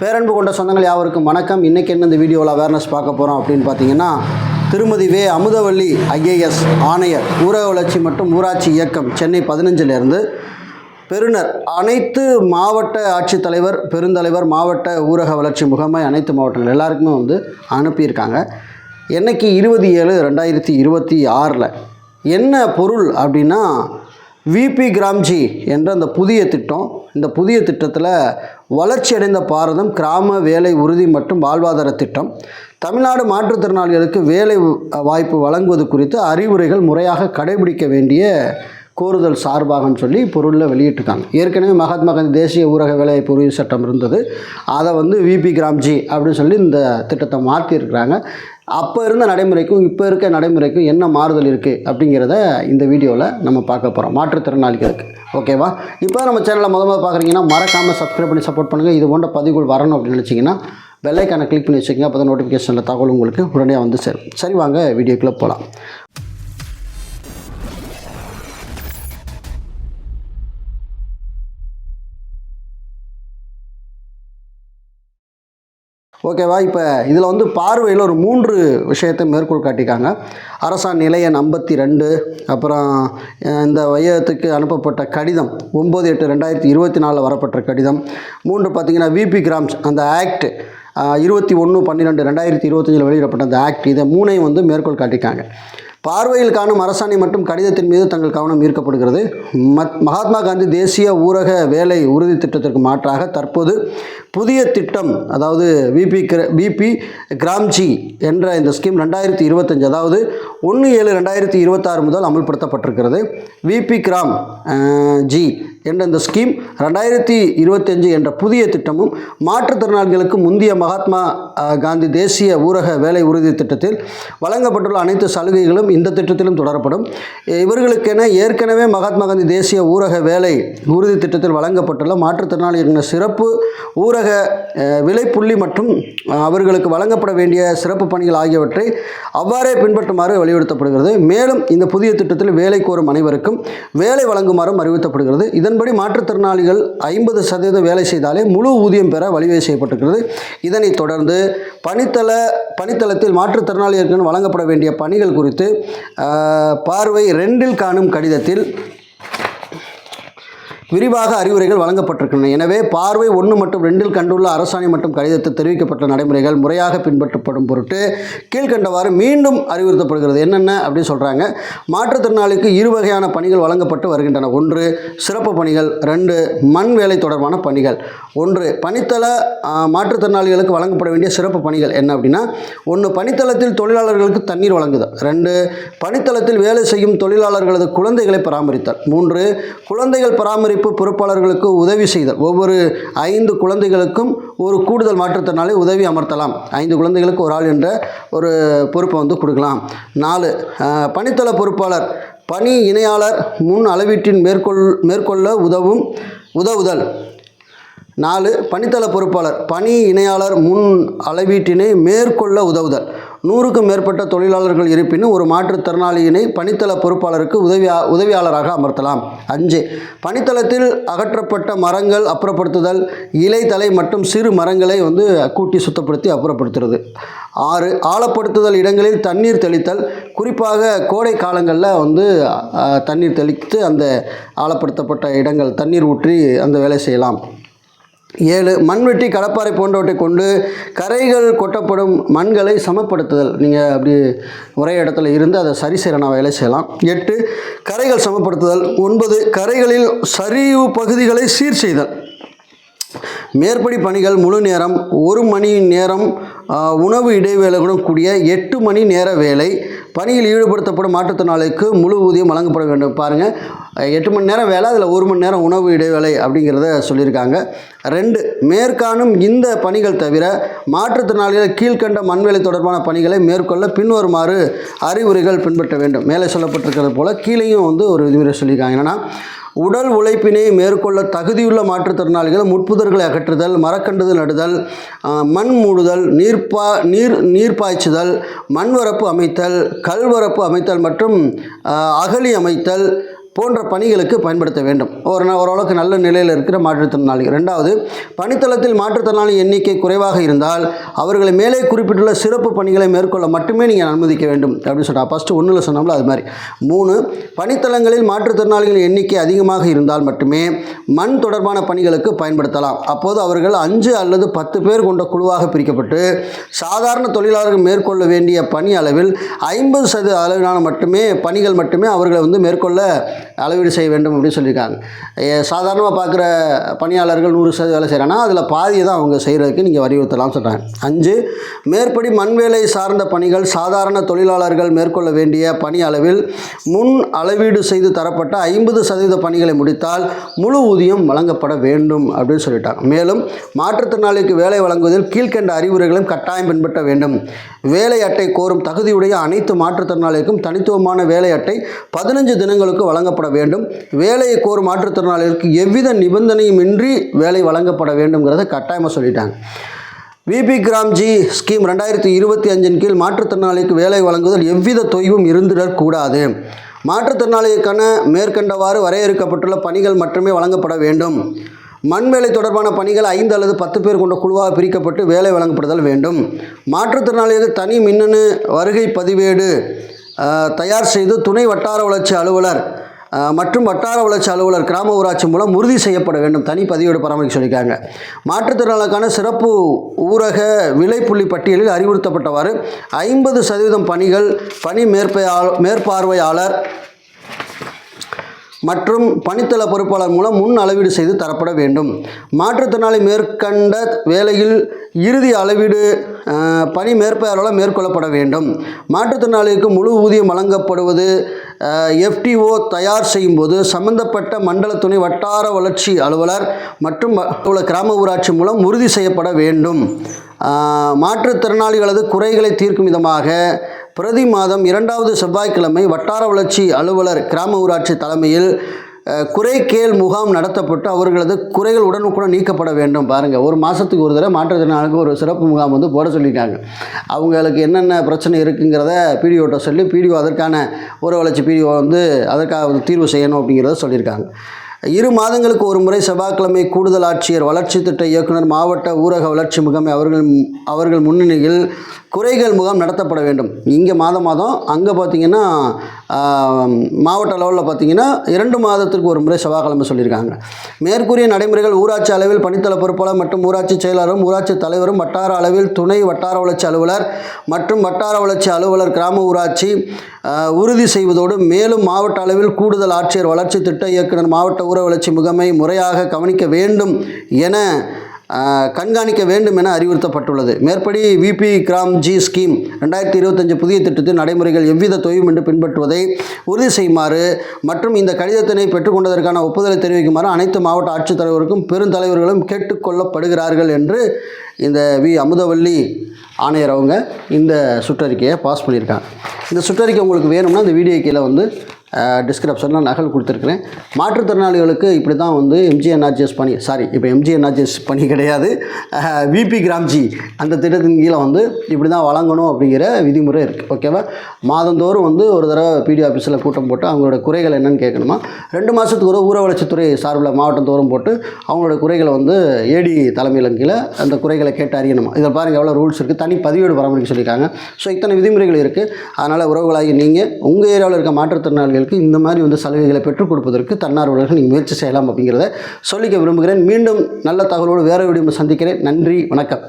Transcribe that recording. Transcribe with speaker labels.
Speaker 1: பேரன்பு கொண்ட சொந்தங்கள் யாவருக்கும் வணக்கம். இன்றைக்கி என்ன இந்த வீடியோவில் அவேர்னஸ் பார்க்க போகிறோம் அப்படின்னு பார்த்தீங்கன்னா, திருமதி வே. அமுதவள்ளி IAS ஆணையர், ஊரக வளர்ச்சி மற்றும் ஊராட்சி இயக்கம், சென்னை 15லேருந்து பெறுநர் அனைத்து மாவட்ட ஆட்சித்தலைவர், பெருந்தலைவர், மாவட்ட ஊரக வளர்ச்சி முகமை அனைத்து மாவட்டங்கள் எல்லாருக்குமே அனுப்பியிருக்காங்க. என்னைக்கு 20/7/2026 என்ன பொருள் அப்படின்னா, விபி கிராம்ஜி என்ற அந்த புதிய திட்டம். இந்த புதிய திட்டத்தில் வளர்ச்சி அடைந்த பாரதம் கிராம வேலை உறுதி மற்றும் வாழ்வாதார திட்டம், தமிழ்நாடு மாற்றுத்திறனாளிகளுக்கு வேலை வாய்ப்பு வழங்குவது குறித்து அறிவுரைகள் முறையாக கடைபிடிக்க வேண்டிய கோருதல் சார்பாகன்னு சொல்லி பொருளில் வெளியிட்டிருக்காங்க. ஏற்கனவே மகாத்மா காந்தி தேசிய ஊரக வேலைவாய்ப்பு உறுதி சட்டம் இருந்தது. அதை விபி கிராம்ஜி அப்படின்னு சொல்லி இந்த திட்டத்தை மாற்றிருக்கிறாங்க. அப்போ இருந்த நடைமுறைக்கும் இப்போ இருக்க நடைமுறைக்கும் என்ன மாறுதல் இருக்குது அப்படிங்கிறத இந்த வீடியோவில் நம்ம பார்க்க போகிறோம், மாற்றுத்திறனாளிகளுக்கு. ஓகேவா? இப்போ நம்ம சேனலில் முதல்ல பார்க்குறீங்கன்னா மறக்காமல் சப்ஸ்கிரைப் பண்ணி சப்போர்ட் பண்ணுங்கள். இது போன்ற பதிவுகள் வரணும் அப்படின்னு நினச்சிங்கன்னா பெல்லைக்கான கிளிக் பண்ணி வச்சுக்கோங்க. அப்போ தான் நோட்டிஃபிகேஷனில் தகவல் உங்களுக்கு உடனே சேரும். சரி, வாங்க வீடியோக்குள்ளே போகலாம். ஓகேவா? இப்போ இதில் பார்வையில் ஒரு 3 விஷயத்தை மேற்கோள் காட்டிக்காங்க. அரசாணை நிலை எண் 52, அப்புறம் இந்த வையகத்துக்கு அனுப்பப்பட்ட கடிதம் 9/8/2024 வரப்பட்ட கடிதம். 3 பார்த்திங்கன்னா விபி கிராம்ஸ் அந்த ஆக்ட் 21/12/2025 வெளியிடப்பட்ட அந்த ஆக்ட். இதை 3ஐயும் மேற்கோள் காட்டிக்காங்க. பார்வையில் காணும் அரசாணை மற்றும் கடிதத்தின் மீது தங்கள் கவனம் ஈர்க்கப்படுகிறது. மகாத்மா காந்தி தேசிய ஊரக வேலை உறுதி திட்டத்திற்கு மாற்றாக தற்போது புதிய திட்டம், அதாவது விபி கிராம்ஜி என்ற இந்த ஸ்கீம் 2025, அதாவது 1/7/2026 முதல் அமல்படுத்தப்பட்டிருக்கிறது. விபி கிராம் ஜி என்ற இந்த ஸ்கீம் 2025 என்ற புதிய திட்டமும் மாற்றுத்திறனாளிகளுக்கு முந்தைய மகாத்மா காந்தி தேசிய ஊரக வேலை உறுதி திட்டத்தில் வழங்கப்பட்டுள்ள அனைத்து சலுகைகளும் இந்த திட்டத்திலும் தொடரப்படும். இவர்களுக்கென ஏற்கனவே மகாத்மா காந்தி தேசிய ஊரக வேலை உறுதி திட்டத்தில் வழங்கப்பட்டுள்ள மாற்றுத்திறனாளிகளின் சிறப்பு ஊரக விலைப்புள்ளி மற்றும் அவர்களுக்கு வழங்கப்பட வேண்டிய சிறப்பு பணிகள் ஆகியவற்றை அவ்வாறே பின்பற்றுமாறு வலியுறுத்தப்படுகிறது. மேலும் இந்த புதிய திட்டத்தில் வேலை கோரும் அனைவருக்கும் வேலை வழங்குமாறும் அறிவுறுத்தப்படுகிறது. இதன்படி மாற்றுத்திறனாளிகள் 50% வேலை செய்தாலே முழு ஊதியம் பெற வழிவகை செய்யப்பட்டிருக்கிறது. இதனைத் தொடர்ந்து பணித்தளத்தில் மாற்றுத்திறனாளிகளுக்கு வழங்கப்பட வேண்டிய பணிகள் குறித்து பார்வை 2இல் காணும் கடிதத்தில் விரிவாக அறிவுரைகள் வழங்கப்பட்டிருக்கின்றன. எனவே பார்வை 1 மற்றும் 2இல் கண்டுள்ள அரசாணை மற்றும் கடிதத்தில் தெரிவிக்கப்பட்ட நடைமுறைகள் முறையாக பின்பற்றப்படும் பொருட்டு கீழ்கண்டவாறு மீண்டும் அறிவுறுத்தப்படுகிறது. என்னென்ன அப்படின்னு சொல்கிறாங்க. மாற்றுத்திறனாளிக்கு 2 வகையான பணிகள் வழங்கப்பட்டு வருகின்றன. 1 சிறப்பு பணிகள், 2 மண் வேலை தொடர்பான பணிகள். 1 பணித்தள மாற்றுத்திறனாளிகளுக்கு வழங்கப்பட வேண்டிய சிறப்பு பணிகள் என்ன அப்படின்னா, 1 பணித்தளத்தில் தொழிலாளர்களுக்கு தண்ணீர் வழங்குதல். 2 பணித்தளத்தில் வேலை செய்யும் தொழிலாளர்களது குழந்தைகளை பராமரித்தல். 3 குழந்தைகள் பராமரிப்பு பொறுப்பாளர்களுக்கு உதவி செய்தல். ஒவ்வொரு 5 குழந்தைகளுக்கும் ஒரு கூடுதல் மாற்றுத்திறனாளி உதவி அமர்த்தலாம். 5 குழந்தைகளுக்கு ஒரு ஆள் என்ற ஒரு பொறுப்பை கொடுக்கலாம். 4 பணித்தள பொறுப்பாளர் பணி இணையாளர் முன் அளவீட்டின் மேற்கொள்ள உதவுதல். 4 பணித்தள பொறுப்பாளர் பணி இணையாளர் முன் அளவீட்டினை மேற்கொள்ள உதவுதல். 100க்கும் மேற்பட்ட தொழிலாளர்கள் இருப்பினும் ஒரு மாற்றுத்திறனாளியினை பணித்தள பொறுப்பாளருக்கு உதவியாளராக அமர்த்தலாம். 5 பணித்தளத்தில் அகற்றப்பட்ட மரங்கள் அப்புறப்படுத்துதல். இலை, தலை மற்றும் சிறு மரங்களை கூட்டி சுத்தப்படுத்தி அப்புறப்படுத்துறது. 6 ஆழப்படுத்துதல் இடங்களில் தண்ணீர் தெளித்தல். குறிப்பாக கோடை காலங்களில் தண்ணீர் தெளித்து அந்த ஆழப்படுத்தப்பட்ட இடங்கள் தண்ணீர் ஊற்றி அந்த வேலை செய்யலாம். 7 மண்வெட்டி, கடப்பாறை போன்றவற்றை கொண்டு கரைகள் கொட்டப்படும் மண்களை சமப்படுத்துதல். நீங்கள் அப்படி ஒரே இடத்துல இருந்து அதை சரி செய்யணும் வேலை செய்யலாம். 8 கரைகள் சமப்படுத்துதல். 9 கரைகளில் சரிவு பகுதிகளை சீர் செய்தல். மேற்படி பணிகள் முழு நேரம், 1 மணி நேரம் உணவு இடைவேளையுடன் கூடிய 8 மணி நேர வேலை. பணியில் ஈடுபடுத்தப்படும் மாற்றுத்திறனாளிக்கு முழு ஊதியம் வழங்கப்பட வேண்டும். பாருங்கள், 8 மணி நேரம் வேலை, அதில் 1 மணி நேரம் உணவு இடைவேளை அப்படிங்கிறத சொல்லியிருக்காங்க. 2 மேற்காணும் இந்த பணிகள் தவிர மாற்றுத்திறனாளிகள் கீழ்கண்ட மண்வேலை தொடர்பான பணிகளை மேற்கொள்ள பின்வருமாறு அறிவுரைகள் பின்பற்ற வேண்டும். மேலே சொல்லப்பட்டிருக்கிறது போல் கீழேயும் ஒரு விதிமுறை சொல்லியிருக்காங்க. என்னென்னா, உடல் உழைப்பினை மேற்கொள்ள தகுதியுள்ள மாற்றுத்திறனாளிகள் முட்புதர்களை அகற்றுதல், மரக்கன்றுகள் நடுதல், மண் மூடுதல், நீர் பாய்ச்சுதல், மண்வரப்பு அமைத்தல், கல்வரப்பு அமைத்தல் மற்றும் அகழி அமைத்தல், போன்ற பணிகளுக்கு பயன்படுத்த வேண்டும். ஓரளவுக்கு நல்ல நிலையில் இருக்கிற மாற்றுத்திறனாளிகள். ரெண்டாவது, பணித்தளத்தில் மாற்றுத்திறனாளி எண்ணிக்கை குறைவாக இருந்தால் அவர்களை மேலே குறிப்பிட்டுள்ள சிறப்பு பணிகளை மேற்கொள்ள மட்டுமே நீங்கள் அனுமதிக்க வேண்டும் அப்படின்னு சொல்கிறாங்க. ஃபஸ்ட்டு ஒன்றில் சொன்னோம்ல அது மாதிரி. 3, பணித்தளங்களில் மாற்றுத்திறனாளிகளின் எண்ணிக்கை அதிகமாக இருந்தால் மட்டுமே மண் தொடர்பான பணிகளுக்கு பயன்படுத்தலாம். அப்போது அவர்கள் 5 அல்லது 10 பேர் கொண்ட குழுவாக பிரிக்கப்பட்டு சாதாரண தொழிலாளர்கள் மேற்கொள்ள வேண்டிய பணி அளவில் 50% அளவிலான பணிகள் மட்டுமே அவர்களை மேற்கொள்ள அளவீடு செய்ய வேண்டும் அப்படின்னு சொல்லியிருக்காங்க. சாதாரணமாக பார்க்குற பணியாளர்கள் 100% வேலை செய்கிறாங்கன்னா அதில் பாதியை தான் அவங்க செய்கிறதுக்கு நீங்கள் வலியுறுத்தலாம்னு சொல்கிறாங்க. 5, மேற்படி மண் வேலை சார்ந்த பணிகள் சாதாரண தொழிலாளர்கள் மேற்கொள்ள வேண்டிய பணி அளவில் முன் அளவீடு செய்து தரப்பட்ட 50% பணிகளை முடித்தால் முழு ஊதியம் வழங்கப்பட வேண்டும் அப்படின்னு சொல்லிட்டாங்க. மேலும் மாற்றுத்திறனாளிக்கு வேலை வழங்குவதில் கீழ்கண்ட அறிவுரைகளும் கட்டாயம் பின்பற்ற வேண்டும். வேலை அட்டை கோரும் தகுதியுடைய அனைத்து மாற்றுத்திறனாளிகளுக்கும் தனித்துவமான வேலை அட்டை 15 தினங்களுக்கு வழங்கப்பட வேண்டும். வேலையை கோரும் மாற்றுத்திறனாளிகளுக்கு எவ்வித நிபந்தனையும் இன்றி வேலை வழங்கப்பட வேண்டும்ங்கிறத கட்டாயமாக சொல்லிட்டாங்க. விபி கிராம்ஜி ஸ்கீம் 2025 கீழ் மாற்றுத்திறனாளிக்கு வேலை வழங்குவதில் எவ்வித தொய்வும் இருந்திடக்கூடாது. மாற்றுத்திறனாளிகளுக்கான மேற்கண்டவாறு வரையறுக்கப்பட்டுள்ள பணிகள் மட்டுமே வழங்கப்பட வேண்டும். மண் வேலை தொடர்பான பணிகள் 5 அல்லது 10 பேர் கொண்ட குழுவாக பிரிக்கப்பட்டு வேலை வழங்கப்படுதல் வேண்டும். மாற்றுத்திறனாளிகளுக்கு தனி மின்னணு வருகை பதிவேடு தயார் செய்து துணை வட்டார வளர்ச்சி அலுவலர் மற்றும் வட்டார வளர்ச்சி அலுவலர் கிராம ஊராட்சி மூலம் உறுதி செய்யப்பட வேண்டும். தனி பதிவேடு பராமரிக்க சொல்லியிருக்காங்க. மாற்றுத்திறனாளருக்கான சிறப்பு ஊரக விலைப்புள்ளி பட்டியலில் அறிவுறுத்தப்பட்டவாறு 50% பணிகள் பணி மேற்பார்வையாளர் மற்றும் பணித்தள பொறுப்பாளர் மூலம் முன் அளவீடு செய்து தரப்பட வேண்டும். மாற்றுத்திறனாளி மேற்கண்ட வேலையில் இறுதி அளவீடு பணி மேற்பார்வையாளர் மேற்கொள்ளப்பட வேண்டும். மாற்றுத்திறனாளிக்கு முழு ஊதியம் வழங்கப்படுவது FTO தயார் செய்யும் போது சம்பந்தப்பட்ட மண்டல துணை வட்டார வளர்ச்சி அலுவலர் மற்றும் கிராம ஊராட்சி மூலம் உறுதி செய்யப்பட வேண்டும். மாற்றுத்திறனாளிகளது குறைகளை தீர்க்கும் விதமாக பிரதி மாதம் 2வது செவ்வாய்க்கிழமை வட்டார வளர்ச்சி அலுவலர் கிராம ஊராட்சி தலைமையில் குறை கேள் முகாம் நடத்தப்பட்டு அவர்களது குறைகள் உடனுக்குடன் நீக்கப்பட வேண்டும். பாருங்கள், ஒரு மாதத்துக்கு ஒரு தடவை மாற்றுத்திறனாளிக்கு ஒரு சிறப்பு முகாம் போட சொல்லியிருக்காங்க. அவங்களுக்கு என்னென்ன பிரச்சனை இருக்குங்கிறத பிடிஓட்ட சொல்லி பிடிஓ அதற்கான ஊர வளர்ச்சி பிடிஓ அதற்காக தீர்வு செய்யணும் அப்படிங்கிறத சொல்லியிருக்காங்க. 2 மாதங்களுக்கு ஒரு முறை செவ்வாய்க்கிழமை கூடுதல் ஆட்சியர் வளர்ச்சி திட்ட இயக்குனர் மாவட்ட ஊரக வளர்ச்சி முகாமை அவர்கள் முன்னிலையில் குறைகள் முகாம் நடத்தப்பட வேண்டும். இங்கே மாதம் அங்கே பார்த்திங்கன்னா மாவட்ட லெவலில் பார்த்திங்கன்னா 2 மாதத்திற்கு ஒரு முறை செவ்வாய்க்கிழமை சொல்லியிருக்காங்க. மேற்கூறிய நடைமுறைகள் ஊராட்சி அளவில் பணித்தள பொறுப்பாளர் மற்றும் ஊராட்சி செயலாளரும் ஊராட்சி தலைவரும் வட்டார அளவில் துணை வட்டார வளர்ச்சி அலுவலர் மற்றும் வட்டார வளர்ச்சி அலுவலர் கிராம ஊராட்சி உறுதி செய்வதோடு மேலும் மாவட்ட அளவில் கூடுதல் ஆட்சியர் வளர்ச்சி திட்ட இயக்குனர் மாவட்ட ஊரக வளர்ச்சி முகாமை முறையாக கவனிக்க வேண்டும் என கண்காணிக்க வேண்டும் என அறிவுறுத்தப்பட்டுள்ளது. மேற்படி விபி கிராம்ஜி ஸ்கீம் 2025 புதிய திட்டத்தின் நடைமுறைகள் எவ்வித தொய்வுமின்றி பின்பற்றுவதை உறுதி செய்யுமாறு மற்றும் இந்த கடிதத்தினை பெற்றுக்கொண்டதற்கான ஒப்புதலை தெரிவிக்குமாறு அனைத்து மாவட்ட ஆட்சித்தலைவருக்கும் பெருந்தலைவர்களும் கேட்டுக்கொள்ளப்படுகிறார்கள் என்று இந்த அமுதவல்லி ஆணையர் அவங்க இந்த சுற்றறிக்கையை பாஸ் பண்ணியிருக்காங்க. இந்த சுற்றறிக்கை உங்களுக்கு வேணும்னா இந்த வீடியோ கீழே டிஸ்கிரிப்ஷனில் நகல் கொடுத்துருக்குறேன். மாற்றுத்திறனாளிகளுக்கு இப்படி தான் MGNRGS பணி இப்போ MGNRGS பணி கிடையாது, விபி கிராம்ஜி அந்த திட்டத்தின் கீழே இப்படி தான் வழங்கணும் அப்படிங்கிற விதிமுறை இருக்குது. ஓகேவா? மாதந்தோறும் ஒரு தடவை பிடி ஆஃபீஸில் கூட்டம் போட்டு அவங்களோட குறைகள் என்னென்னு கேட்கணுமா. 2 மாதத்துக்கு ஒரு ஊர வளர்ச்சித்துறை சார்பில் மாவட்டம் தோறும் போட்டு அவங்களோட குறைகளை ஏடி தலைமையில் கீழே அந்த குறைகளை கேட்டு அறியணுமா. இதில் பாருங்கள் எவ்வளோ ரூல்ஸ் இருக்குது. தனி பதிவேடு பராமரிக்க சொல்லியிருக்காங்க. ஸோ இத்தனை விதிமுறைகள் இருக்குது. அதனால் உறவுகளாகி நீங்கள் உங்கள் ஏரியாவில் இருக்க மாற்றுத்திறனாளிகள் இந்த மாதிரி சலுகைகளை பெற்றுக் கொடுப்பதற்கு தன்னார்வலர்கள் நீங்கள் முயற்சி செய்யலாம் அப்படிங்கிறத சொல்லிக்க விரும்புகிறேன். மீண்டும் நல்ல தகவலோடு வேறு வீடியோ சந்திக்கிறேன். நன்றி, வணக்கம்.